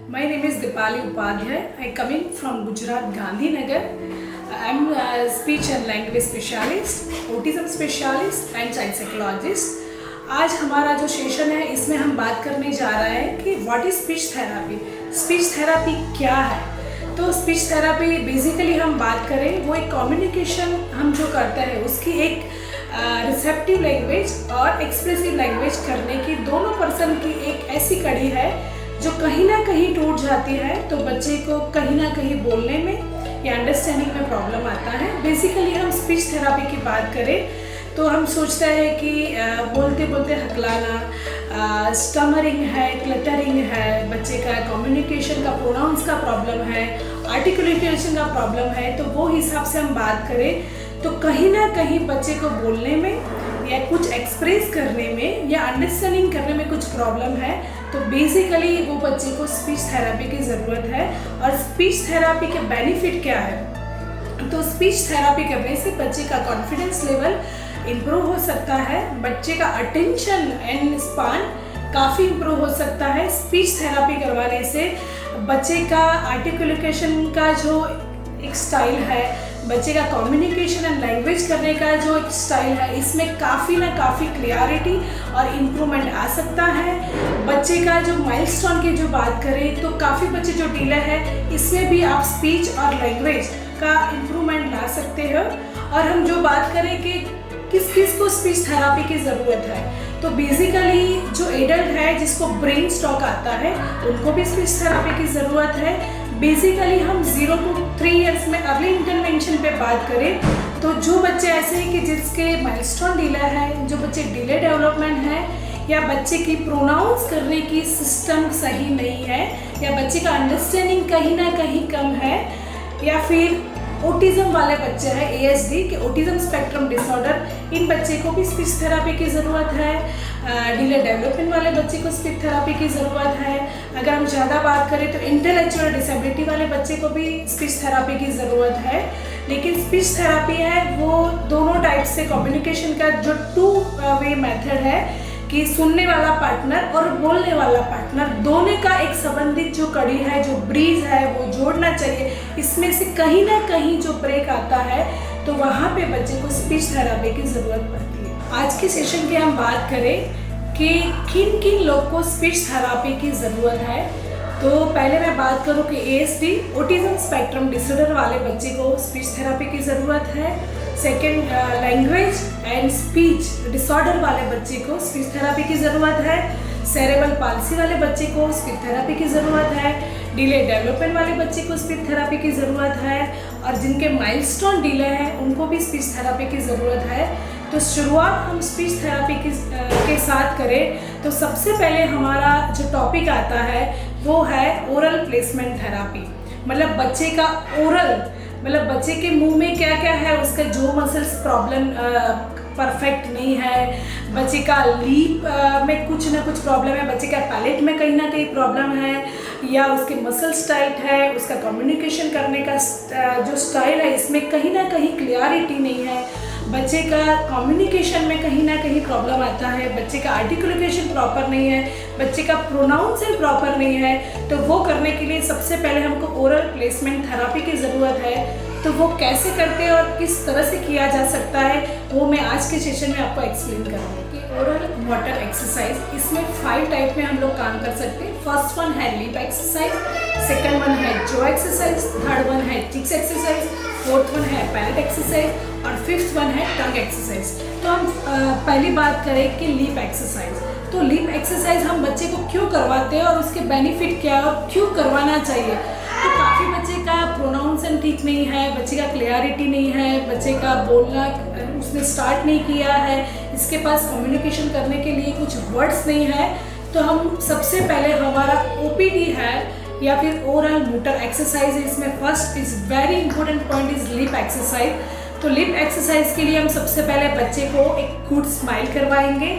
My name is Dipali Upadhyay. I coming from Gujarat, Gandhinagar. I'm a speech and language specialist, autism specialist and child psychologist. आज हमारा जो session है इसमें हम बात करने जा रहे हैं कि what is speech therapy. Speech therapy क्या है? तो स्पीच थेरापी बेसिकली हम बात करें वो एक कम्युनिकेशन हम जो करते हैं उसकी एक रिसेप्टिव लैंग्वेज और एक्सप्रेसिव लैंग्वेज करने की दोनों पर्सन की एक ऐसी कड़ी है जो कहीं ना कहीं टूट जाती है तो बच्चे को कहीं ना कहीं बोलने में या अंडरस्टैंडिंग में प्रॉब्लम आता है। बेसिकली हम स्पीच थेरापी की बात करें तो हम सोचते हैं कि बोलते बोलते हकलाना, स्टमरिंग है, क्लटरिंग है, बच्चे का कम्युनिकेशन का प्रोनाउंस का प्रॉब्लम है, आर्टिकुलेशन का प्रॉब्लम है। तो वो हिसाब से हम बात करें तो कहीं ना कहीं बच्चे को बोलने में या कुछ एक्सप्रेस करने में या अंडरस्टैंडिंग करने में कुछ प्रॉब्लम है तो बेसिकली वो बच्चे को स्पीच थेरापी की ज़रूरत है। और स्पीच थेरापी के बेनिफिट क्या है? तो स्पीच थेरापी करने से बच्चे का कॉन्फिडेंस लेवल इम्प्रूव हो सकता है, बच्चे का अटेंशन एंड स्पान काफ़ी इम्प्रूव हो सकता है। स्पीच थेरापी करवाने से बच्चे का आर्टिकुलेशन का जो एक स्टाइल है, बच्चे का कम्युनिकेशन एंड लैंग्वेज करने का जो एक स्टाइल है, इसमें काफ़ी क्लियरिटी और इम्प्रूवमेंट आ सकता है। बच्चे का जो माइलस्टोन की जो बात करें तो काफ़ी बच्चे जो डिले है इसमें भी आप स्पीच और लैंग्वेज का इम्प्रूवमेंट ला सकते हो। और हम जो बात करें कि किस किस को स्पीच थेरापी की ज़रूरत है तो बेसिकली जो एडल्ट है जिसको ब्रेन स्ट्रोक आता है उनको भी स्पीच थेरापी की ज़रूरत है। बेसिकली हम 0 to 3 इयर्स में अर्ली इंटरवेंशन पे बात करें तो जो बच्चे ऐसे हैं कि जिसके माइलस्टोन डिले है, जो बच्चे डिले डेवलपमेंट है या बच्चे की प्रोनाउंस करने की सिस्टम सही नहीं है या बच्चे का अंडरस्टैंडिंग कहीं ना कहीं कम है या फिर ऑटिज्म वाले बच्चे हैं, ASD के ऑटिज्म स्पेक्ट्रम डिसऑर्डर, इन बच्चे को भी स्पीच थेरापी की ज़रूरत है। डिले डेवलपमेंट वाले बच्चे को स्पीच थेरापी की ज़रूरत है। अगर हम ज़्यादा बात करें तो इंटेलेक्चुअल डिसेबिलिटी वाले बच्चे को भी स्पीच थेरापी की ज़रूरत है। लेकिन स्पीच थेरापी है वो दोनों टाइप से कम्युनिकेशन का जो 2 वे मेथड है कि सुनने वाला पार्टनर और बोलने वाला पार्टनर दोनों का एक संबंधित जो कड़ी है, जो ब्रिज है वो जोड़ना चाहिए। इसमें से कहीं ना कहीं जो ब्रेक आता है तो वहाँ पे बच्चे को स्पीच थेरापी की ज़रूरत पड़ती है। आज के सेशन की हम बात करें कि किन किन लोग को स्पीच थेरापी की ज़रूरत है तो पहले मैं बात करूँ कि ASD ऑटिज्म स्पेक्ट्रम डिसऑर्डर वाले बच्चे को स्पीच थेरापी की ज़रूरत है। Second, language and speech disorder वाले बच्चे को स्पीच थेरापी की ज़रूरत है। सेरेब्रल पाल्सी वाले बच्चे को स्पीच थेरापी की ज़रूरत है। डिले डेवलपमेंट वाले बच्चे को स्पीच थेरापी की ज़रूरत है। और जिनके माइलस्टोन डिले है उनको भी स्पीच थेरापी की ज़रूरत है। तो शुरुआत हम स्पीच थेरापी के साथ करें तो सबसे पहले हमारा जो टॉपिक आता है वो है ओरल प्लेसमेंट थेरापी। मतलब बच्चे का ओरल, मतलब बच्चे के मुंह में क्या क्या है, उसका जो मसल्स प्रॉब्लम परफेक्ट नहीं है, बच्चे का लीप में कुछ ना कुछ प्रॉब्लम है, बच्चे का पैलेट में कहीं ना कहीं प्रॉब्लम है या उसके मसल्स टाइट है, उसका कम्युनिकेशन करने का जो स्टाइल है इसमें कहीं ना कहीं क्लियरिटी नहीं है, बच्चे का कम्युनिकेशन में कहीं ना कहीं प्रॉब्लम आता है, बच्चे का आर्टिकुलेशन प्रॉपर नहीं है, बच्चे का प्रोनाउंसिएशन प्रॉपर नहीं है। तो वो करने के लिए सबसे पहले हमको ओरल प्लेसमेंट थेरापी की ज़रूरत है। तो वो कैसे करते हैं और किस तरह से किया जा सकता है वो मैं आज के सेशन में आपको एक्सप्लेन करूँगी। कि ओरल मोटर एक्सरसाइज, इसमें 5 टाइप में हम लोग काम कर सकते हैं। फर्स्ट वन है लिप एक्सरसाइज, सेकंड वन है जॉ एक्सरसाइज, थर्ड वन है चिक्स एक्सरसाइज, फोर्थ वन है पैलेट एक्सरसाइज और फिफ्थ वन है टंग एक्सरसाइज। तो हम पहली बात करें कि लिप एक्सरसाइज। तो लिप एक्सरसाइज हम बच्चे को क्यों करवाते हैं और उसके बेनिफिट क्या है और क्यों करवाना चाहिए? तो काफ़ी बच्चे का प्रोनाउंसिएशन ठीक नहीं है, बच्चे का क्लियरिटी नहीं है, बच्चे का बोलना उसने स्टार्ट नहीं किया है, इसके पास कम्युनिकेशन करने के लिए कुछ वर्ड्स नहीं है। तो हम सबसे पहले हमारा OPD है या फिर ओरल मोटर एक्सरसाइज है, इसमें first is very important point is lip exercise. तो लिप एक्सरसाइज के लिए हम सबसे पहले बच्चे को एक गुड स्माइल करवाएंगे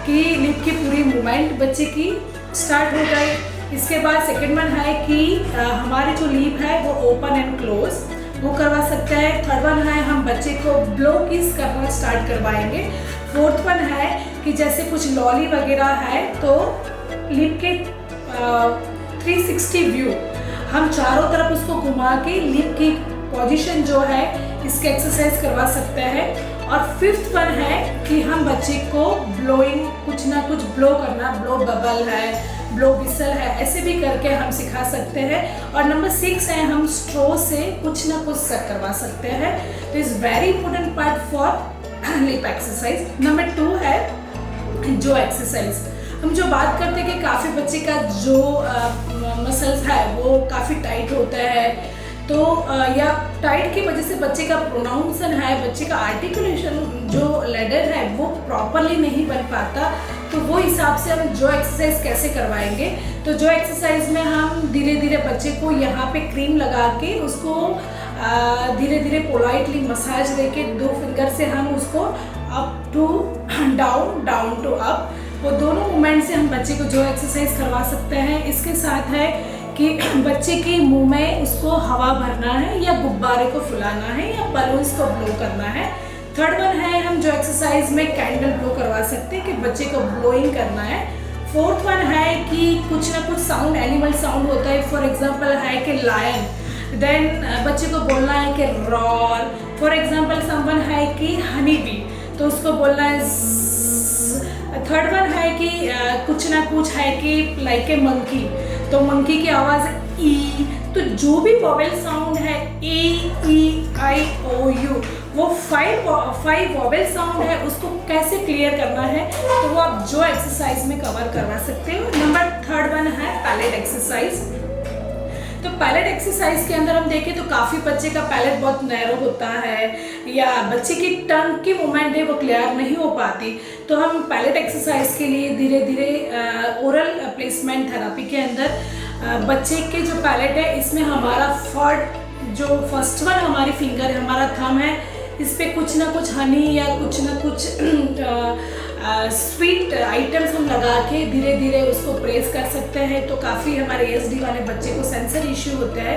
कि लिप की पूरी मूवमेंट बच्चे की स्टार्ट हो जाए। इसके बाद सेकंड वन है कि हमारी जो लिप है वो ओपन एंड क्लोज वो करवा सकते हैं। थर्ड वन है हम बच्चे को ब्लो किस करना स्टार्ट करवाएंगे। फोर्थ वन है कि जैसे कुछ लॉली वगैरह है तो लिप के 360 व्यू, हम चारों तरफ उसको घुमा के लिप की पोजीशन जो है इसके एक्सरसाइज करवा सकते हैं। और फिफ्थ वन है कि हम बच्चे को ब्लोइंग, कुछ ना कुछ ब्लो करना, ब्लो बबल है, ब्लो विसल है, ऐसे भी करके हम सिखा सकते हैं। और नंबर 6 है हम स्ट्रो से कुछ ना कुछ सक करवा सकते हैं। तो is very important part for lip exercise. Number 2 है जो एक्सरसाइज, हम जो बात करते हैं कि काफ़ी बच्चे का जो मसल्स है वो काफ़ी टाइट होता है, तो या टाइट की वजह से बच्चे का प्रोनाउंसन है, बच्चे का आर्टिकुलेशन जो लेडर है वो प्रॉपरली नहीं बन पाता। तो वो हिसाब से हम जो एक्सरसाइज कैसे करवाएंगे, तो जो एक्सरसाइज में हम धीरे धीरे बच्चे को यहाँ पे क्रीम लगा के उसको धीरे धीरे पोलाइटली मसाज देके 2 फिंगर से हम उसको up to down, down to up, वो दोनों मूवमेंट से हम बच्चे को जो एक्सरसाइज करवा सकते हैं। इसके साथ है कि बच्चे के मुंह में उसको हवा भरना है या गुब्बारे को फुलाना है या बलून्स को ब्लो करना है। थर्ड वन है हम जो एक्सरसाइज में कैंडल ब्लो करवा सकते हैं कि बच्चे को ब्लोइंग करना है। फोर्थ वन है कि कुछ ना कुछ साउंड, एनिमल साउंड होता है, फॉर एग्जांपल है कि लायन, देन बच्चे को बोलना है कि रॉर। फॉर एग्जांपल समवन है कि हनी बी, तो उसको बोलना है। थर्ड वन है कि कुछ ना कुछ है कि लाइक ए मंकी, तो मंकी की आवाज़ ई। तो जो भी वॉवेल साउंड है ए, ई, आई, ओ, यू, वो 5 वॉवेल साउंड है, उसको कैसे क्लियर करना है तो वो आप जो एक्सरसाइज में कवर करवा सकते हो। नंबर 3 वन है पैलेट एक्सरसाइज। तो पैलेट एक्सरसाइज के अंदर हम देखें तो काफ़ी बच्चे का पैलेट बहुत नैरो होता है या बच्चे की टंग की मूवमेंट है वो क्लियर नहीं हो पाती, तो हम पैलेट एक्सरसाइज के लिए धीरे धीरे ओरल प्लेसमेंट थेरेपी के अंदर बच्चे के जो पैलेट है इसमें हमारा जो फर्स्ट वन हमारी फिंगर है, हमारा थंब है, इस पर कुछ ना कुछ हनी या कुछ ना कुछ स्वीट आइटम्स हम लगा के धीरे धीरे उसको प्रेस कर सकते हैं। तो काफ़ी हमारे ASD वाले बच्चे को सेंसर इश्यू होता है,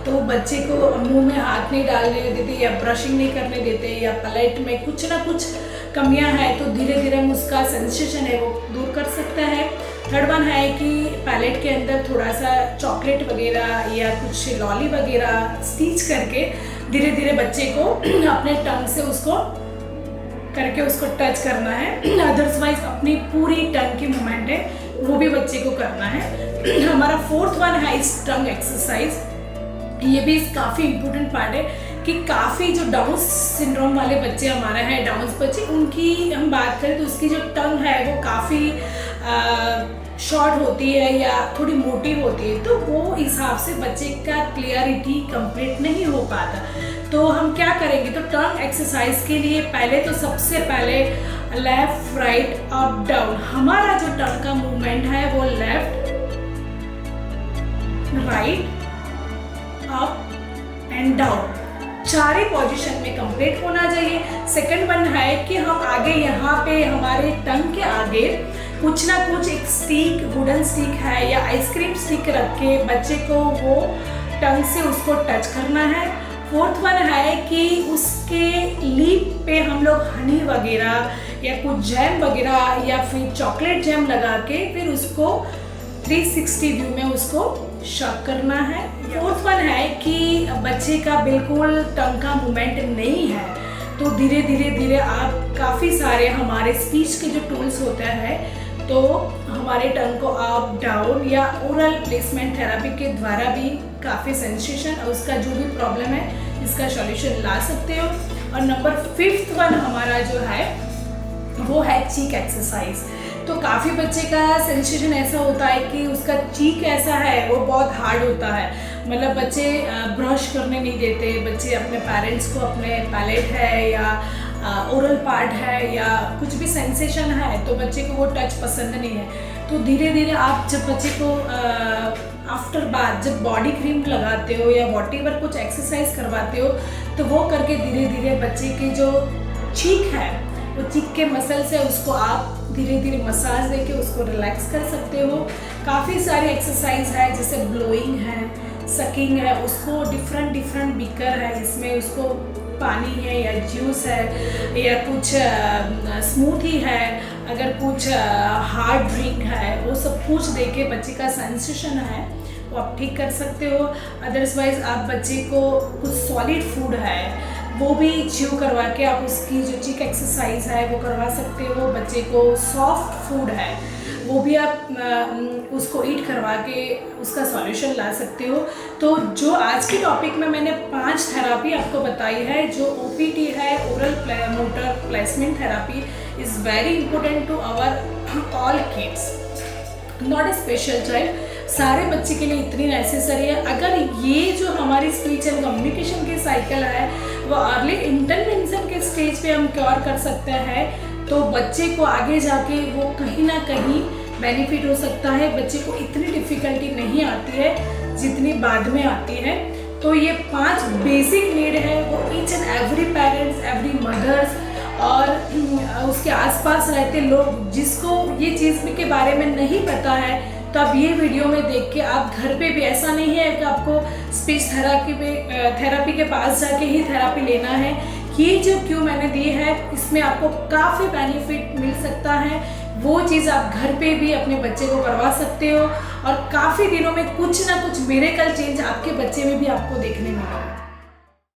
तो बच्चे को मुंह में हाथ नहीं डालने देते या ब्रशिंग नहीं करने देते या पैलेट में कुछ ना कुछ कमियां हैं, तो धीरे धीरे हम उसका सेंसेशन है वो दूर कर सकता है। थर्ड वन है कि पैलेट के अंदर थोड़ा सा चॉकलेट वगैरह या कुछ लॉली वगैरह स्टिच करके धीरे धीरे बच्चे को अपने टंग से उसको करके उसको टच करना है। अदरवाइज अपनी पूरी टंग की मूवमेंट है वो भी बच्चे को करना है। हमारा 4th वन है इस टंग एक्सरसाइज, ये भी काफ़ी इम्पोर्टेंट पार्ट है कि काफ़ी जो डाउन सिंड्रोम वाले बच्चे हमारे हैं, डाउन्स बच्चे, उनकी हम बात करें तो उसकी जो टंग है वो काफ़ी शॉर्ट होती है या थोड़ी मोटी होती है, तो वो हिसाब से बच्चे का क्लियरिटी कंप्लीट नहीं हो पाता। तो हम क्या करेंगे, तो टंग एक्सरसाइज के लिए पहले तो सबसे पहले लेफ्ट राइट अप डाउन, हमारा जो टंग का मूवमेंट है वो left right up and down, चारे पोजीशन में कंप्लीट होना चाहिए। सेकंड वन है कि हम आगे यहाँ पे हमारे टंग के आगे कुछ ना कुछ एक स्टिक, वुडन स्टिक है या आइसक्रीम स्टिक रख के बच्चे को वो टंग से उसको टच करना है। 4th वन है कि उसके लिप पे हम लोग हनी वगैरह या कुछ जैम वगैरह या फिर चॉकलेट जैम लगा के फिर उसको 360 व्यू में उसको शक करना है। 4th वन है कि बच्चे का बिल्कुल टंग का मूवमेंट नहीं है, तो धीरे धीरे आप काफ़ी सारे हमारे स्पीच के जो टूल्स होते हैं, तो हमारे टंग को अप डाउन या ओरल प्लेसमेंट थेरेपी के द्वारा भी काफ़ी सेंसेशन और उसका जो भी प्रॉब्लम है इसका सॉल्यूशन ला सकते हो। और नंबर 5th वन हमारा जो है वो है चीक एक्सरसाइज। तो काफ़ी बच्चे का सेंसेशन ऐसा होता है कि उसका चीक ऐसा है वो बहुत हार्ड होता है, मतलब बच्चे ब्रश करने नहीं देते, बच्चे अपने पेरेंट्स को अपने पैलेट है या ओरल पार्ट है या कुछ भी सेंसेशन है तो बच्चे को वो टच पसंद नहीं है। तो धीरे धीरे आप जब बच्चे को आफ्टर बाथ जब बॉडी क्रीम लगाते हो या वॉटेवर कुछ एक्सरसाइज करवाते हो तो वो करके धीरे धीरे बच्चे की जो चीक है वो चीक के मसल से उसको आप धीरे धीरे मसाज देके उसको रिलैक्स कर सकते हो। काफ़ी सारी एक्सरसाइज है जैसे ब्लोइंग है, सकिंग है, उसको डिफरेंट बीकर है, इसमें उसको पानी है या जूस है या कुछ स्मूथी है, अगर कुछ हार्ड ड्रिंक है, वो सब कुछ देके बच्चे का सेंसेशन है को आप ठीक कर सकते हो। अदरवाइज आप बच्चे को कुछ सॉलिड फूड है वो भी च्यू करवा के आप उसकी जो चिक एक्सरसाइज है वो करवा सकते हो। बच्चे को सॉफ्ट फूड है वो भी आप उसको ईट करवा के उसका सॉल्यूशन ला सकते हो। तो जो आज के टॉपिक में मैंने 5 थेरापी आपको बताई है, जो OPT है, oral motor placement therapy, is very important to our all kids, not a special child. सारे बच्चे के लिए इतनी नेसेसरी है। अगर ये जो हमारी स्पीच एंड कम्युनिकेशन की साइकिल है वो अर्ली इंटरवेंशन के स्टेज पे हम क्योर कर सकते हैं, तो बच्चे को आगे जाके वो कहीं ना कहीं बेनिफिट हो सकता है। बच्चे को इतनी डिफ़िकल्टी नहीं आती है जितनी बाद में आती है। तो ये 5 बेसिक नीड है वो each and every parents, every mothers और उसके आसपास रहते लोग जिसको ये चीज़ के बारे में नहीं पता है, तो आप ये वीडियो में देख के आप घर पे भी, ऐसा नहीं है कि आपको स्पीच थेरापी के पास जाके ही थेरापी लेना है। ये जो क्यों मैंने दी है इसमें आपको काफ़ी बेनिफिट मिल सकता है। वो चीज़ आप घर पे भी अपने बच्चे को करवा सकते हो और काफ़ी दिनों में कुछ ना कुछ मिरेकल चेंज आपके बच्चे में भी आपको देखने मिलेगा।